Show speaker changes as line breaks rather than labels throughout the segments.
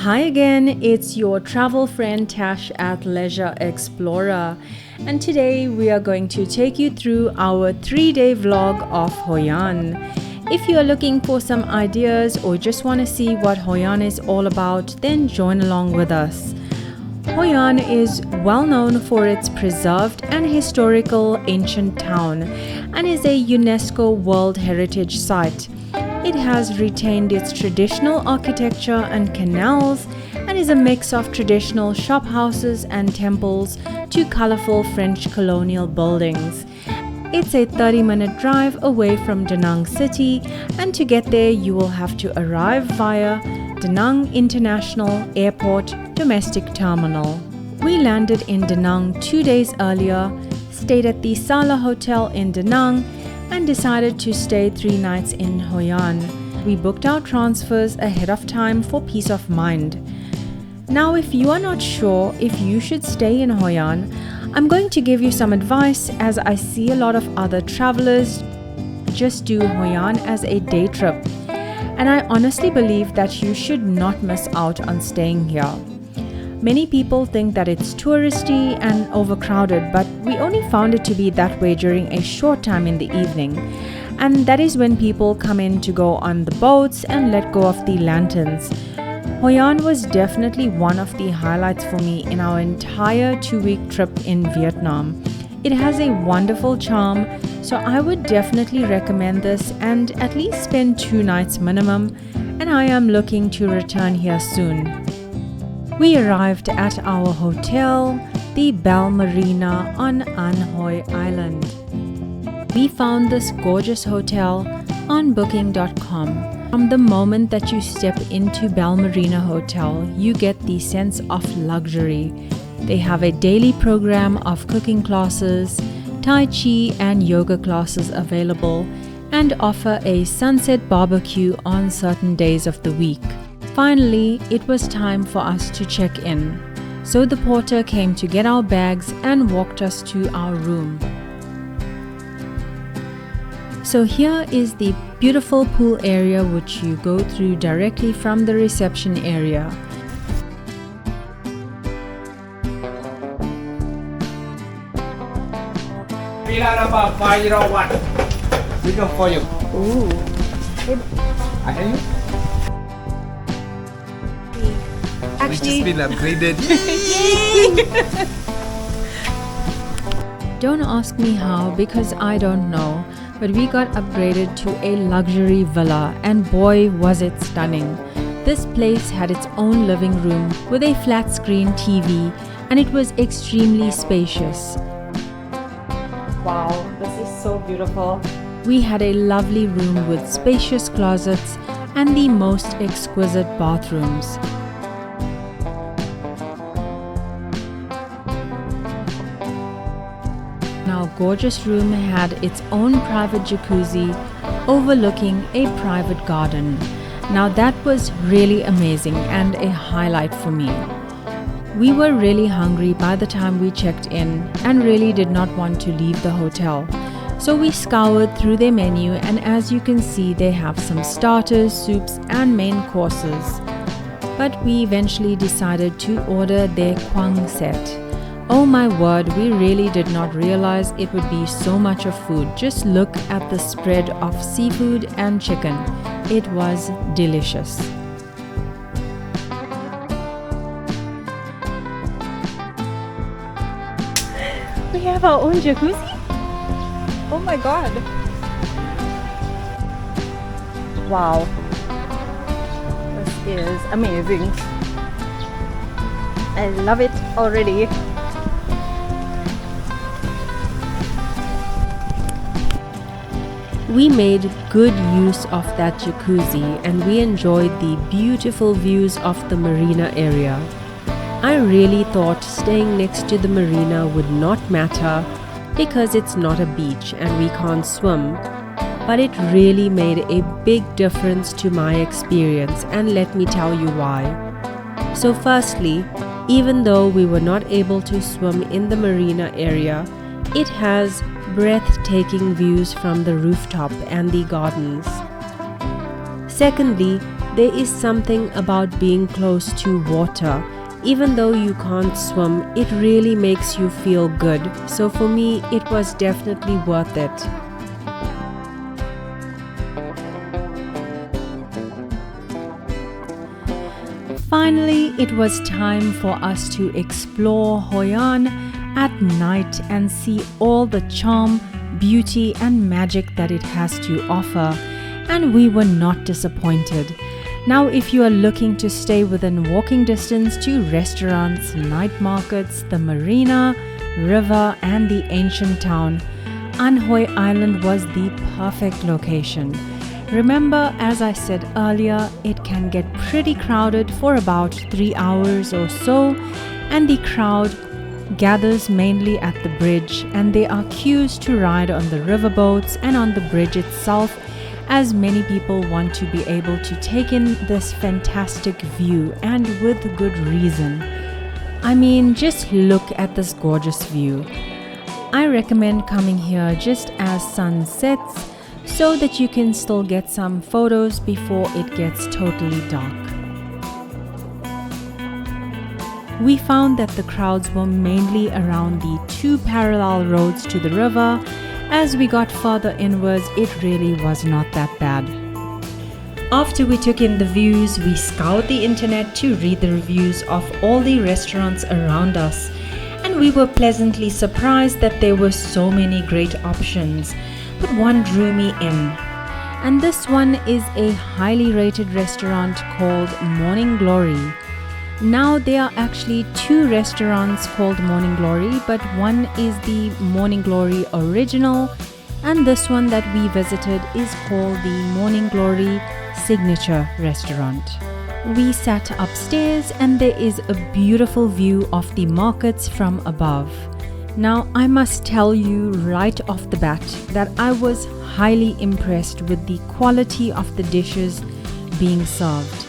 Hi again, it's your travel friend Tash at Leisure Explorer, and today we are going to take you through our 3-day vlog of Hoi An. If you are looking for some ideas or just want to see what Hoi An is all about, then join along with us. Hoi An is well known for its preserved and historical ancient town and is a UNESCO World Heritage Site. It has retained its traditional architecture and canals and is a mix of traditional shop houses and temples to colorful French colonial buildings. It's a 30-minute drive away from Da Nang City, and to get there you will have to arrive via Da Nang International Airport Domestic Terminal. We landed in Da Nang 2 days earlier, stayed at the Sala Hotel in Da Nang, and decided to stay 3 nights in Hoi An. We booked our transfers ahead of time for peace of mind. Now, if you are not sure if you should stay in Hoi An, I'm going to give you some advice, as I see a lot of other travelers just do Hoi An as a day trip. And I honestly believe that you should not miss out on staying here. Many people think that it's touristy and overcrowded, but we only found it to be that way during a short time in the evening. And that is when people come in to go on the boats and let go of the lanterns. Hoi An was definitely one of the highlights for me in our entire 2-week trip in Vietnam. It has a wonderful charm, so I would definitely recommend this and at least spend 2 nights minimum, and I am looking to return here soon. We arrived at our hotel, the Bel Marina on An Hoi Island. We found this gorgeous hotel on booking.com. From the moment that you step into Bel Marina Hotel, you get the sense of luxury. They have a daily program of cooking classes, Tai Chi and yoga classes available, and offer a sunset barbecue on certain days of the week. Finally, it was time for us to check in, so the porter came to get our bags and walked us to our room. So here is the beautiful pool area which you go through directly from the reception area.
Villa number 501. We come for you.
Ooh.
I hear you.
We just been upgraded.
Don't ask me how, because I don't know, but we got upgraded to a luxury villa, and boy was it stunning. This place had its own living room with a flat screen TV, and it was extremely spacious. Wow, this is so beautiful. We had a lovely room with spacious closets and the most exquisite bathrooms. Our gorgeous room had its own private jacuzzi overlooking a private garden. Now that was really amazing and a highlight for me. We were really hungry by the time we checked in and really did not want to leave the hotel. So we scoured through their menu, and as you can see, they have some starters, soups and main courses. But we eventually decided to order their Quang set. Oh my word, we really did not realize it would be so much of food. Just look at the spread of seafood and chicken. It was delicious. We have our own jacuzzi? Oh my god. Wow. This is amazing. I love it already. We made good use of that jacuzzi and we enjoyed the beautiful views of the marina area. I really thought staying next to the marina would not matter because it's not a beach and we can't swim, but it really made a big difference to my experience, and let me tell you why. So firstly, even though we were not able to swim in the marina area, it has breathtaking views from the rooftop and the gardens. Secondly, there is something about being close to water. Even though you can't swim, it really makes you feel good. So for me, it was definitely worth it. Finally, it was time for us to explore Hoi An at night and see all the charm, beauty and magic that it has to offer. And we were not disappointed. Now, if you are looking to stay within walking distance to restaurants, night markets, the marina, river and the ancient town, An Hoi Island was the perfect location. Remember, as I said earlier, it can get pretty crowded for about 3 hours or so, and the crowd gathers mainly at the bridge, and there are queues to ride on the riverboats and on the bridge itself, as many people want to be able to take in this fantastic view, and with good reason. I mean, just look at this gorgeous view. I recommend coming here just as sun sets so that you can still get some photos before it gets totally dark. We found that the crowds were mainly around the 2 parallel roads to the river. As we got further inwards, it really was not that bad. After we took in the views, we scoured the internet to read the reviews of all the restaurants around us, and we were pleasantly surprised that there were so many great options, but one drew me in. And this one is a highly rated restaurant called Morning Glory. Now, there are actually 2 restaurants called Morning Glory, but one is the Morning Glory Original, and this one that we visited is called the Morning Glory Signature Restaurant. We sat upstairs and there is a beautiful view of the markets from above. Now, I must tell you right off the bat that I was highly impressed with the quality of the dishes being served.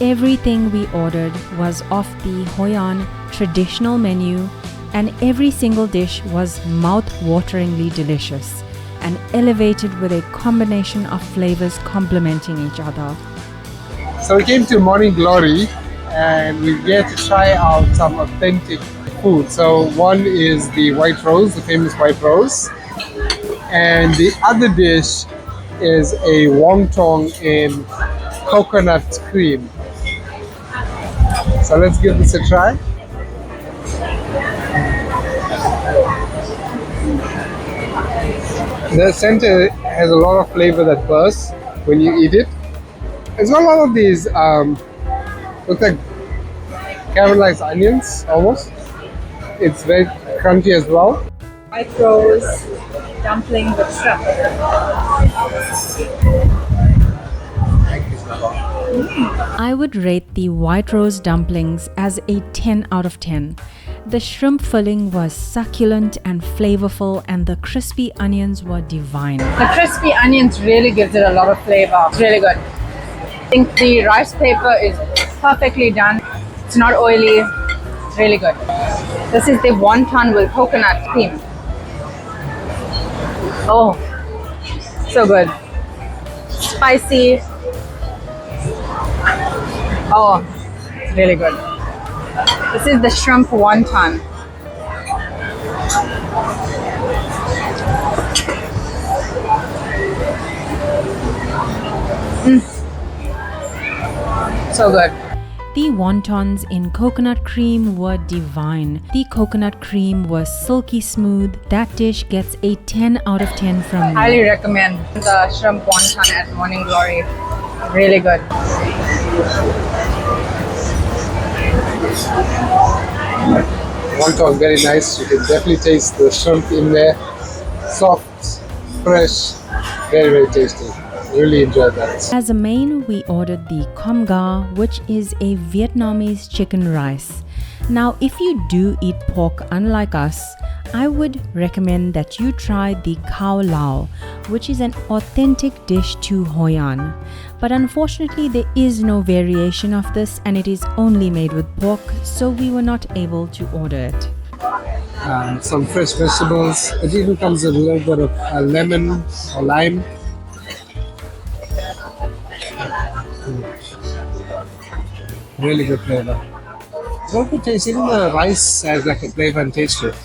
Everything we ordered was off the Hoi An traditional menu, and every single dish was mouth-wateringly delicious and elevated with a combination of flavors complementing each other.
So we came to Morning Glory and we get to try out some authentic food. So one is the white rose, the famous white rose, and the other dish is a wonton in coconut cream. So let's give this a try. The center has a lot of flavor that bursts when you eat it. It's got a lot of these look like caramelized onions almost. It's very crunchy as well.
White rose dumpling with shrimp.
I would rate the white rose dumplings as a 10 out of 10. The shrimp filling was succulent and flavorful, and the crispy onions were divine.
The crispy onions really gives it a lot of flavor. It's really good. I think the rice paper is perfectly done. It's not oily. It's really good. This is the wonton with coconut cream. Oh, so good. Spicy. Oh, it's really good. This is the shrimp wonton. So good.
The wontons in coconut cream were divine. The coconut cream was silky smooth. That dish gets a 10 out of 10 from me.
Highly recommend the shrimp wonton at Morning Glory. Really good.
Wonton very nice. You can definitely taste the shrimp in there. Soft, fresh, very, very tasty. Really enjoyed that.
As a main, we ordered the com ga, which is a Vietnamese chicken rice. Now, if you do eat pork unlike us, I would recommend that you try the khao lao, which is an authentic dish to Hoi An. But unfortunately, there is no variation of this, and it is only made with pork, so we were not able to order it.
Some fresh vegetables. It even comes with a little bit of lemon or lime. Really good flavor. It's not good taste. Even the rice has like a flavor and taste to it.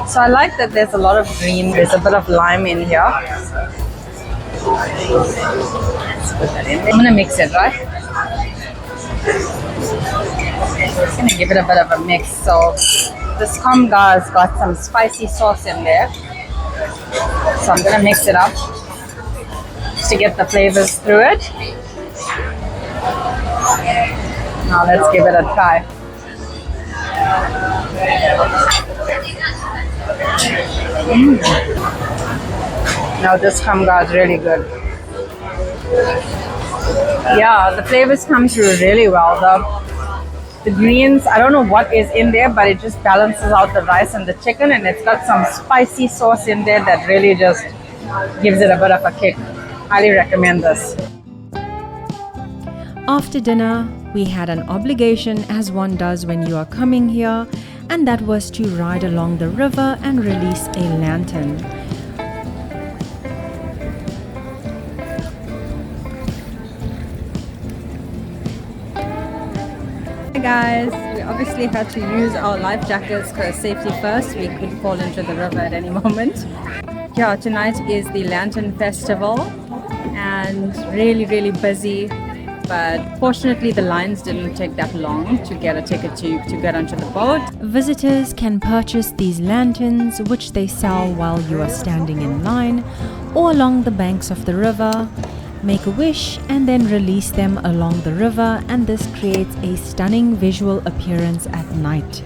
So I like that there's a lot of green. There's a bit of lime in here. Let's put that in. I'm gonna mix it, right? Just gonna give it a bit of a mix. So this komga has got some spicy sauce in there. So I'm gonna mix it up just to get the flavors through it. Now let's give it a try. Now this komga is really good. Yeah, the flavors come through really well. The greens, I don't know what is in there, but it just balances out the rice and the chicken, and it's got some spicy sauce in there that really just gives it a bit of a kick. Highly recommend this.
After dinner, we had an obligation, as one does when you are coming here, and that was to ride along the river and release a lantern. Hey guys, we obviously had to use our life jackets because safety first. We could fall into the river at any moment. Yeah, tonight is the Lantern Festival and really busy. But fortunately the lines didn't take that long to get a ticket to get onto the boat. Visitors can purchase these lanterns, which they sell while you are standing in line or along the banks of the river. Make a wish and then release them along the river, and this creates a stunning visual appearance at night.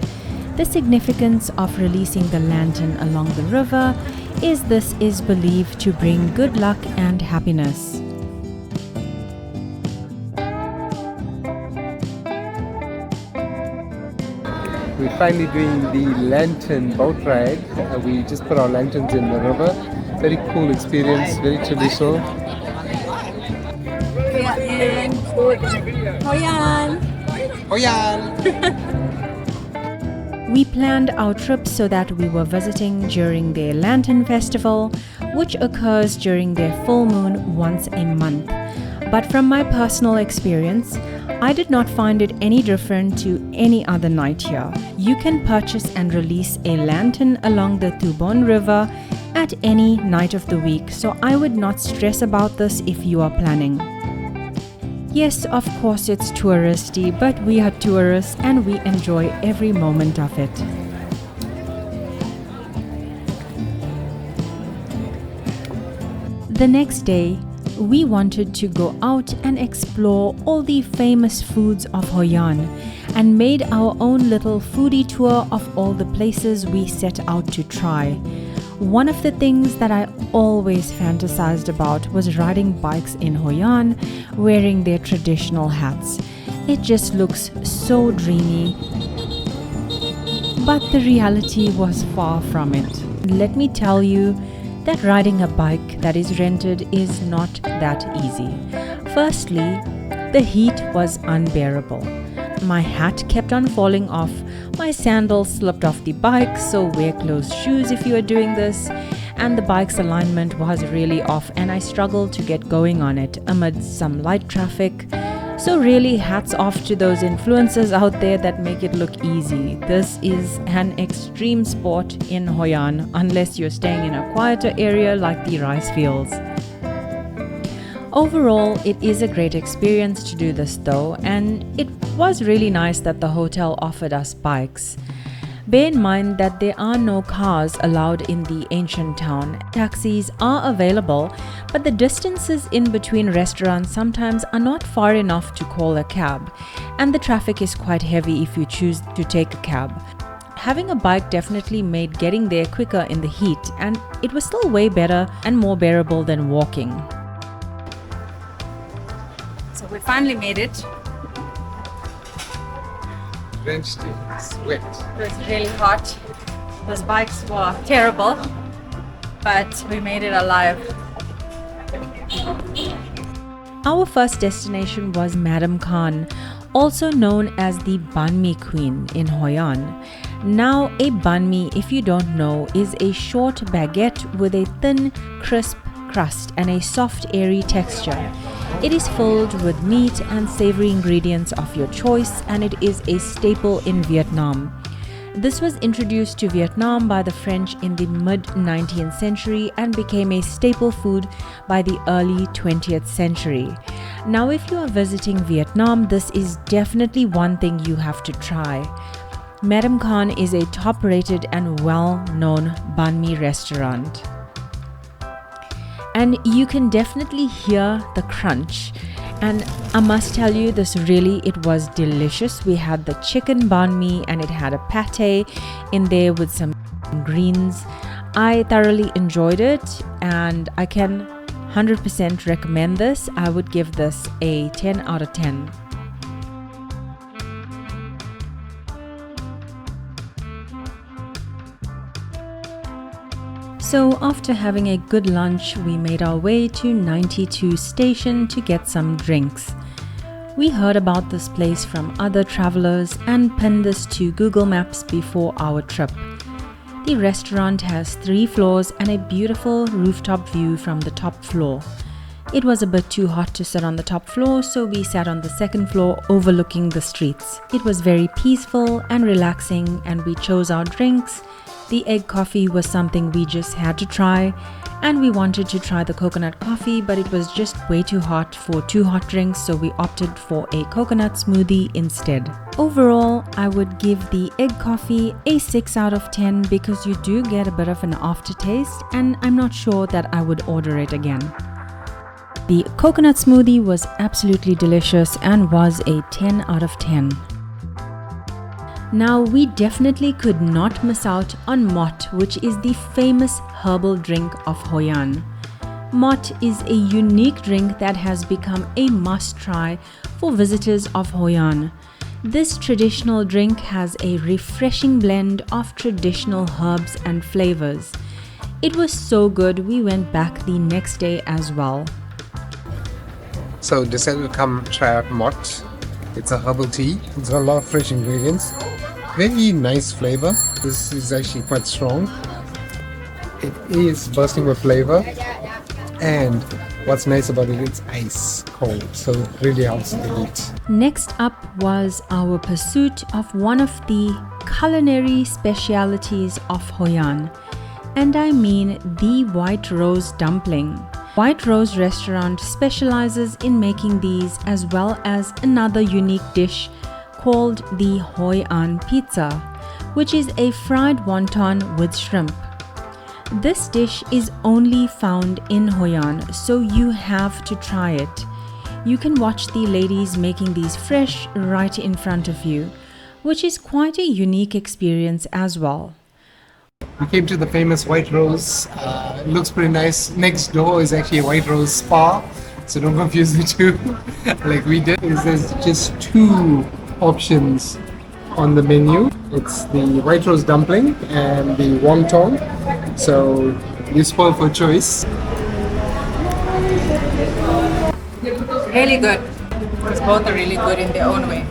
The significance of releasing the lantern along the river is this is believed to bring good luck and happiness.
We're finally doing the lantern boat ride. We just put our lanterns in the river. Very cool experience, very traditional.
Hoi An!
Hoi An!
We planned our trip so that we were visiting during their Lantern Festival, which occurs during their full moon once a month. But from my personal experience, I did not find it any different to any other night here. You can purchase and release a lantern along the Thubon River at any night of the week, so I would not stress about this if you are planning. Yes, of course it's touristy, but we are tourists and we enjoy every moment of it. The next day, we wanted to go out and explore all the famous foods of Hoi An and made our own little foodie tour of all the places we set out to try. One of the things that I always fantasized about was riding bikes in Hoi An, wearing their traditional hats. It just looks so dreamy. But the reality was far from it. Let me tell you that riding a bike that is rented is not that easy. Firstly, the heat was unbearable. My hat kept on falling off, my sandals slipped off the bike, so wear closed shoes if you are doing this, and the bike's alignment was really off and I struggled to get going on it amidst some light traffic. So really hats off to those influencers out there that make it look easy. This is an extreme sport in Hoi An unless you're staying in a quieter area like the rice fields. Overall, it is a great experience to do this though, and it was really nice that the hotel offered us bikes. Bear in mind that there are no cars allowed in the ancient town. Taxis are available, but the distances in between restaurants sometimes are not far enough to call a cab, and the traffic is quite heavy if you choose to take a cab. Having a bike definitely made getting there quicker in the heat, and it was still way better and more bearable than walking. So we finally made it.
Drenched in sweat.
It was really hot. Those bikes were terrible, but we made it alive. Our first destination was Madam Khan, also known as the Banh Mi Queen in Hoi An. Now, a banh mi, if you don't know, is a short baguette with a thin, crisp crust and a soft, airy texture. It is filled with meat and savory ingredients of your choice, and it is a staple in Vietnam. This was introduced to Vietnam by the French in the mid-19th century and became a staple food by the early 20th century. Now, if you are visiting Vietnam, this is definitely one thing you have to try. Madam Khan is a top-rated and well-known banh mi restaurant. And you can definitely hear the crunch. And I must tell you, it was delicious. We had the chicken banh mi and it had a pate in there with some greens. I thoroughly enjoyed it and I can 100% recommend this. I would give this a 10 out of 10. So after having a good lunch, we made our way to 92 Station to get some drinks. We heard about this place from other travelers and pinned this to Google Maps before our trip. The restaurant has 3 floors and a beautiful rooftop view from the top floor. It was a bit too hot to sit on the top floor, so we sat on the second floor overlooking the streets. It was very peaceful and relaxing, and we chose our drinks. The egg coffee was something we just had to try, and we wanted to try the coconut coffee, but it was just way too hot for 2 hot drinks, so we opted for a coconut smoothie instead. Overall, I would give the egg coffee a 6 out of 10 because you do get a bit of an aftertaste, and I'm not sure that I would order it again. The coconut smoothie was absolutely delicious and was a 10 out of 10. Now, we definitely could not miss out on Mott, which is the famous herbal drink of Hoi An. Mott is a unique drink that has become a must-try for visitors of Hoi An. This traditional drink has a refreshing blend of traditional herbs and flavors. It was so good, we went back the next day as well.
So decided to come try out Mott. It's a herbal tea. It's got a lot of fresh ingredients. Very nice flavor. This is actually quite strong. It is bursting with flavor. And what's nice about it, it's ice cold. So it really helps in the heat.
Next up was our pursuit of one of the culinary specialities of Hoi An. And I mean the White Rose dumpling. White Rose restaurant specializes in making these as well as another unique dish called the Hoi An pizza, which is a fried wonton with shrimp. This dish is only found in Hoi An, so you have to try it. You can watch the ladies making these fresh right in front of you, which is quite a unique experience as well.
We came to the famous White Rose. It looks pretty nice. Next door is actually a White Rose spa, so don't confuse the two like we did. There's just 2 options on the menu. It's the White Rose dumpling and the wonton. So you spoil for choice.
Really good. Because both are really good in their own way.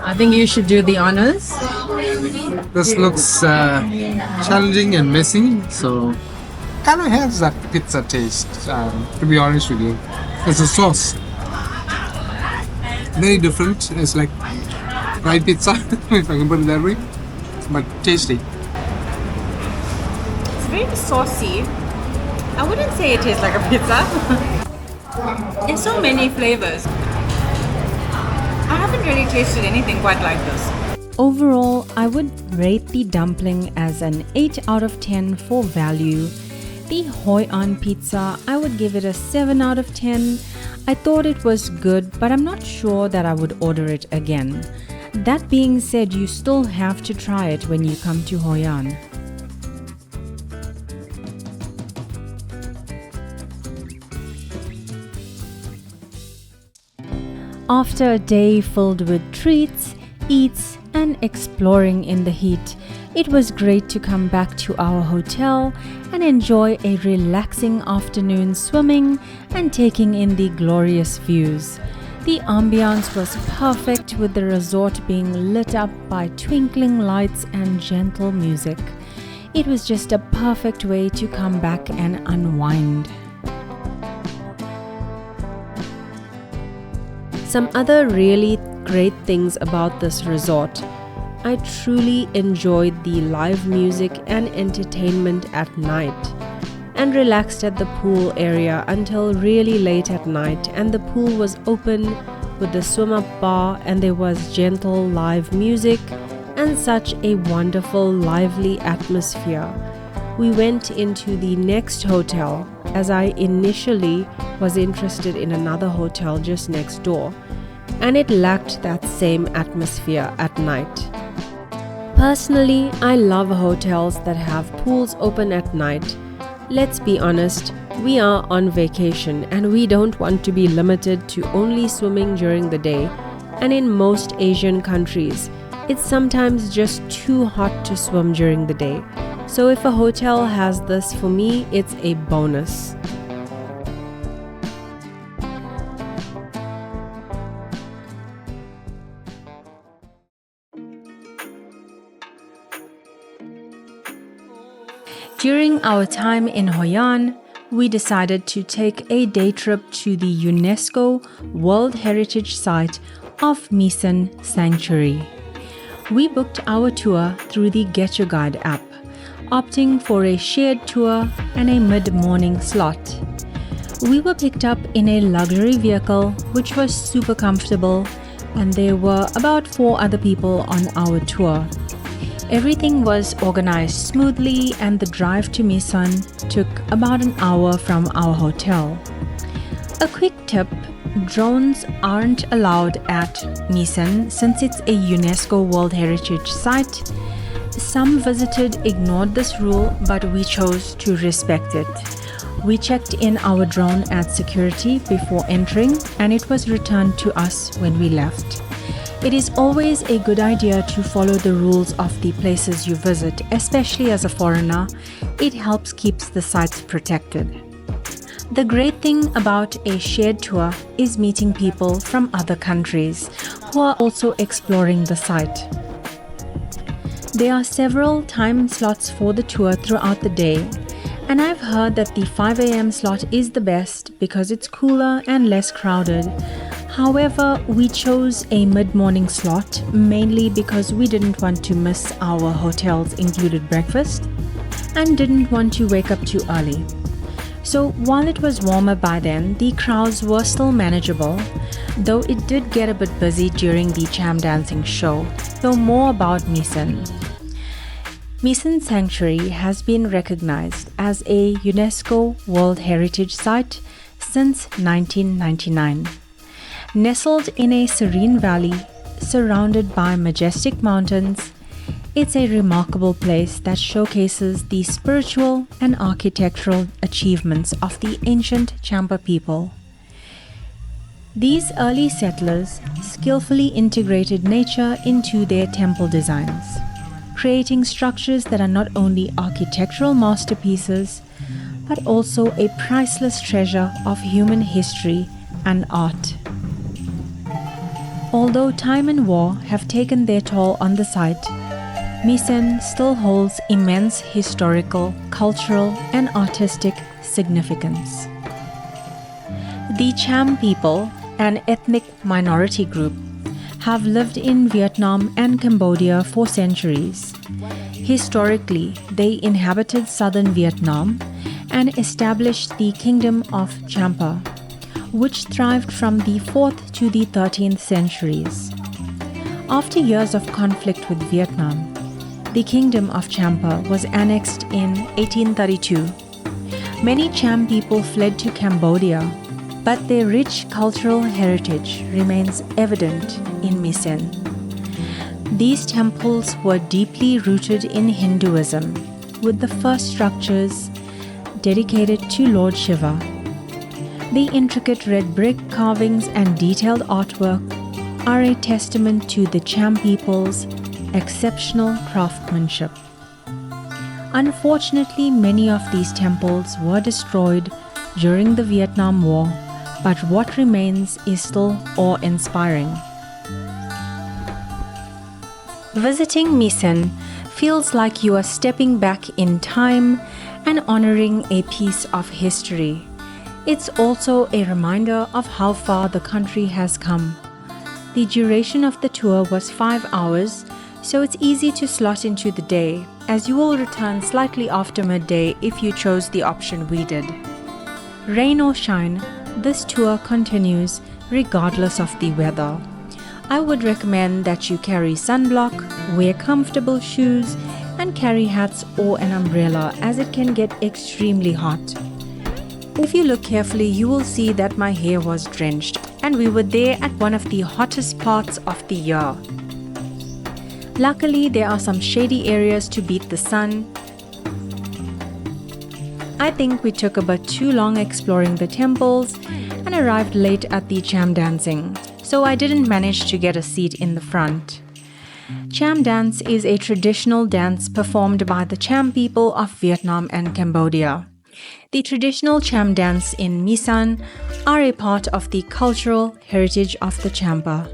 I think you should do the honors.
This looks challenging and messy, so kind of has that pizza taste, to be honest with you. It's a sauce. Very different. It's like fried pizza, if I can put it that way, but tasty.
It's very saucy. I wouldn't say it tastes like a pizza. There's so many flavors. I haven't really tasted anything quite like this.
Overall, I would rate the dumpling as an 8 out of 10 for value. The Hoi An pizza, I would give it a 7 out of 10. I thought it was good, but I'm not sure that I would order it again. That being said, you still have to try it when you come to Hoi An. After a day filled with treats, eats, and exploring in the heat, it was great to come back to our hotel and enjoy a relaxing afternoon swimming and taking in the glorious views. The ambiance was perfect, with the resort being lit up by twinkling lights and gentle music. It was just a perfect way to come back and unwind. Some other really great things about this resort. I truly enjoyed the live music and entertainment at night, and relaxed at the pool area until really late at night, and the pool was open with the swim-up bar, and there was gentle live music and such a wonderful lively atmosphere. We went into the next hotel as I initially was interested in another hotel just next door, and it lacked that same atmosphere at night. Personally, I love hotels that have pools open at night. Let's be honest, we are on vacation and we don't want to be limited to only swimming during the day, and in most Asian countries, it's sometimes just too hot to swim during the day. So if a hotel has this, for me, it's a bonus. During our time in Hoi An, we decided to take a day trip to the UNESCO World Heritage Site of Misen Sanctuary. We booked our tour through the Get Your Guide app, opting for a shared tour and a mid-morning slot. We were picked up in a luxury vehicle which was super comfortable, and there were about 4 other people on our tour. Everything was organized smoothly, and the drive to Misen took about an hour from our hotel. A quick tip: drones aren't allowed at Misen since it's a UNESCO World Heritage Site. Some visited ignored this rule, but we chose to respect it. We checked in our drone at security before entering, and it was returned to us when we left. It is always a good idea to follow the rules of the places you visit, especially as a foreigner. It helps keep the sites protected. The great thing about a shared tour is meeting people from other countries who are also exploring the site. There are several time slots for the tour throughout the day, and I've heard that the 5 a.m. slot is the best because it's cooler and less crowded. However, we chose a mid-morning slot mainly because we didn't want to miss our hotel's included breakfast and didn't want to wake up too early. So while it was warmer by then, the crowds were still manageable, though it did get a bit busy during the cham dancing show. So more about Misen. Misen Sanctuary has been recognized as a UNESCO World Heritage Site since 1999. Nestled in a serene valley, surrounded by majestic mountains, it's a remarkable place that showcases the spiritual and architectural achievements of the ancient Champa people. These early settlers skillfully integrated nature into their temple designs, creating structures that are not only architectural masterpieces, but also a priceless treasure of human history and art. Although time and war have taken their toll on the site, Misen still holds immense historical, cultural, and artistic significance. The Cham people, an ethnic minority group, have lived in Vietnam and Cambodia for centuries. Historically, they inhabited southern Vietnam and established the Kingdom of Champa, which thrived from the 4th to the 13th centuries. After years of conflict with Vietnam, the Kingdom of Champa was annexed in 1832. Many Cham people fled to Cambodia, but their rich cultural heritage remains evident in Misen. These temples were deeply rooted in Hinduism, with the first structures dedicated to Lord Shiva. The intricate red brick carvings and detailed artwork are a testament to the Cham people's exceptional craftsmanship. Unfortunately, many of these temples were destroyed during the Vietnam War, but what remains is still awe-inspiring. Visiting Misen feels like you are stepping back in time and honoring a piece of history. It's also a reminder of how far the country has come. The duration of the tour was 5 hours, so it's easy to slot into the day, as you will return slightly after midday if you chose the option we did. Rain or shine, this tour continues regardless of the weather. I would recommend that you carry sunblock, wear comfortable shoes, and carry hats or an umbrella as it can get extremely hot. If you look carefully, you will see that my hair was drenched, and we were there at one of the hottest parts of the year. Luckily, there are some shady areas to beat the sun. I think we took a bit too long exploring the temples and arrived late at the cham dancing, so I didn't manage to get a seat in the front. Cham dance is a traditional dance performed by the Cham people of Vietnam and Cambodia. The traditional Cham dance in Misan are a part of the cultural heritage of the Champa.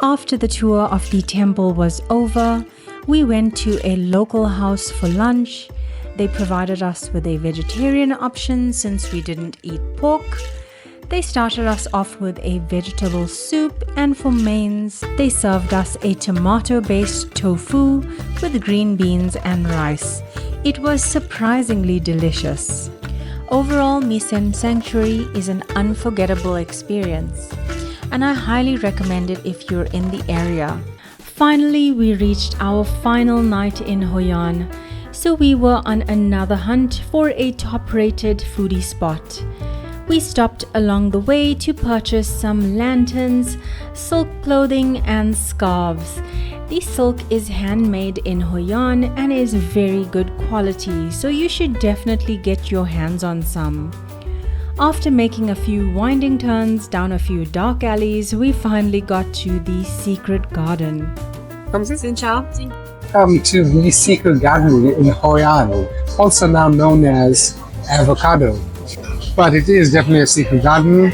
After the tour of the temple was over, we went to a local house for lunch. They provided us with a vegetarian option since we didn't eat pork. They started us off with a vegetable soup, and for mains, they served us a tomato-based tofu with green beans and rice. It was surprisingly delicious. Overall, Misen Sanctuary is an unforgettable experience, and I highly recommend it if you're in the area. Finally, we reached our final night in Hoi An, so we were on another hunt for a top-rated foodie spot. We stopped along the way to purchase some lanterns, silk clothing, and scarves. The silk is handmade in Hoi An and is very good quality, so you should definitely get your hands on some. After making a few winding turns down a few dark alleys, we finally got to the secret garden.
Come to the secret garden in Hoi An, also now known as Avocado. But it is definitely a secret garden,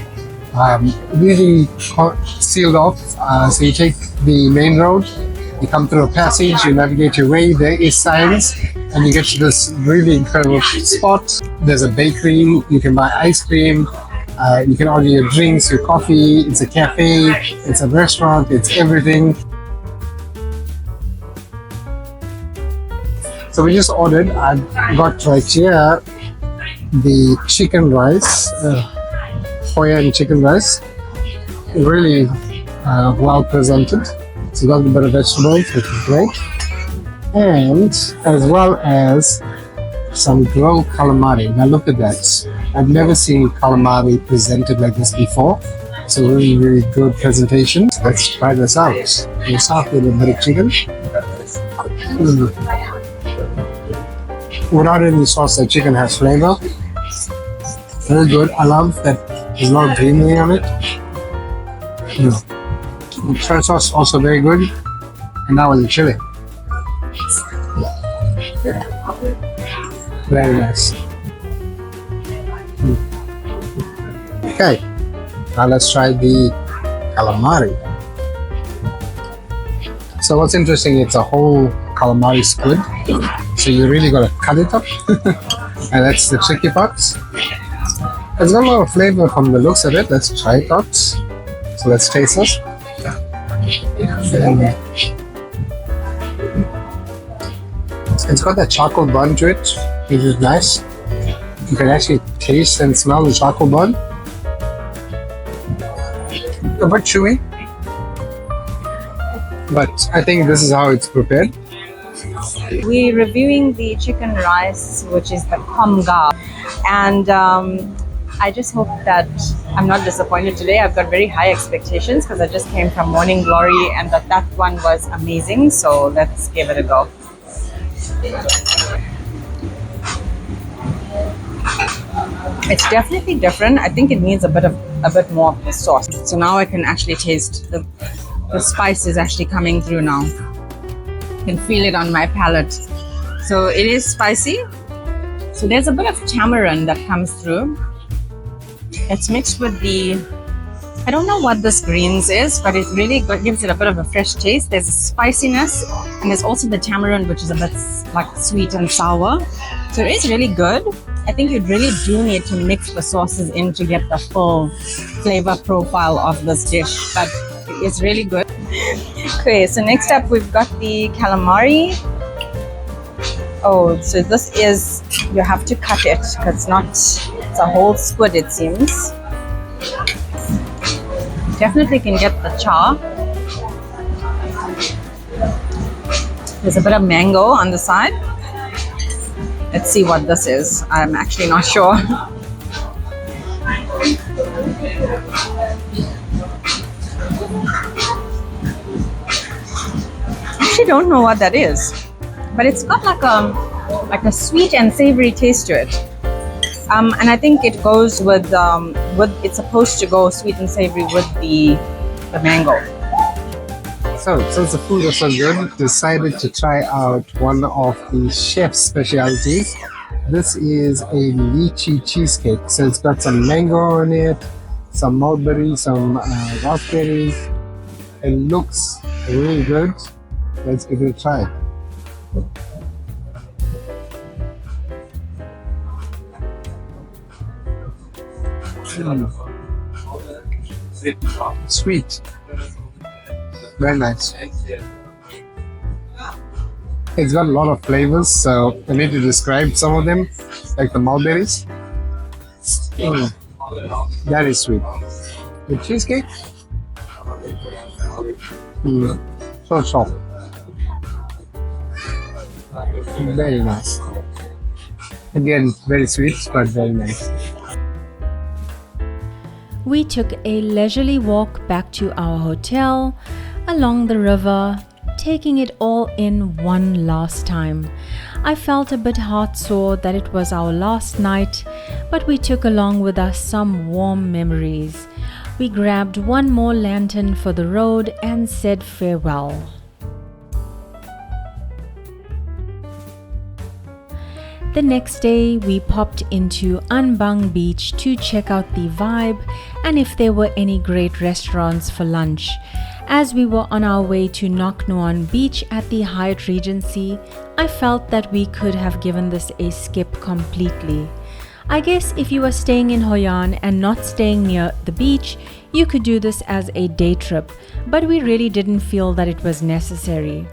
really sealed off. So you take the main road, you come through a passage, you navigate your way, there is signs, and you get to this really incredible spot. There's a bakery, you can buy ice cream, you can order your drinks, your coffee, it's a cafe, it's a restaurant, it's everything. So we just ordered, I got right here the chicken rice, Hoi An chicken rice, really well presented. So got a bit of vegetables, which is great, and as well as some grilled calamari. Now look at that. I've never seen calamari presented like this before. So really, really good presentation. So let's try this out. We'll start with a bit of chicken. Without any sauce, the chicken has flavor. Very good. I love that there's a lot of greenery on it. The soy sauce also very good. And now with the chili. Very nice. Okay, now let's try the calamari. So what's interesting, it's a whole calamari squid. So you really got to cut it up. And that's the tricky part. It's got a lot of flavor from the looks of it. Let's try it out. So let's taste it. It's got that charcoal bun to it, which is nice. You can actually taste and smell the charcoal bun. a bit chewy, but I think this is how it's prepared.
We're reviewing the chicken rice, which is the komga, and I just hope that I'm not disappointed today. I've got very high expectations because I just came from Morning Glory and that one was amazing. So let's give it a go. It's definitely different. I think it needs a bit more of the sauce. So now I can actually taste the spice is actually coming through now. I can feel it on my palate. So it is spicy. So there's a bit of tamarind that comes through. It's mixed with I don't know what this greens is, but it really gives it a bit of a fresh taste. There's a spiciness and there's also the tamarind, which is a bit like sweet and sour. So it is really good. I think you really do need to mix the sauces in to get the full flavor profile of this dish, but it's really good. Okay, so next up we've got the calamari. Oh, so this is, you have to cut it because it's a whole squid it seems. Definitely can get the char. There's a bit of mango on the side. Let's see what this is. I'm actually not sure. I actually don't know what that is, but it's got like a sweet and savory taste to it. And I think it goes with it's supposed to go sweet and savory with the mango.
So, since the food was so good, decided to try out one of the chef's specialties. This is a lychee cheesecake. So it's got some mango on it, some mulberry, some raspberry. It looks really good. Let's give it a try. Sweet. Very nice. It's got a lot of flavors, so I need to describe some of them, like the mulberries. That is sweet. The cheesecake, so soft. Very nice. Again, very sweet, but very nice.
We took a leisurely walk back to our hotel, along the river, taking it all in one last time. I felt a bit heartsore that it was our last night, but we took along with us some warm memories. We grabbed one more lantern for the road and said farewell. The next day, we popped into Anbang Beach to check out the vibe and if there were any great restaurants for lunch. As we were on our way to Nok Nuon Beach at the Hyatt Regency, I felt that we could have given this a skip completely. I guess if you were staying in Hoi An and not staying near the beach, you could do this as a day trip, but we really didn't feel that it was necessary.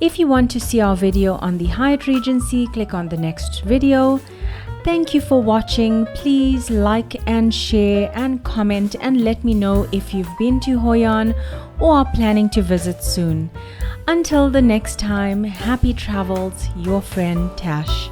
If you want to see our video on the Hyatt Regency, click on the next video. Thank you for watching. Please like and share and comment and let me know if you've been to Hoi An or are planning to visit soon. Until the next time, happy travels, your friend Tash.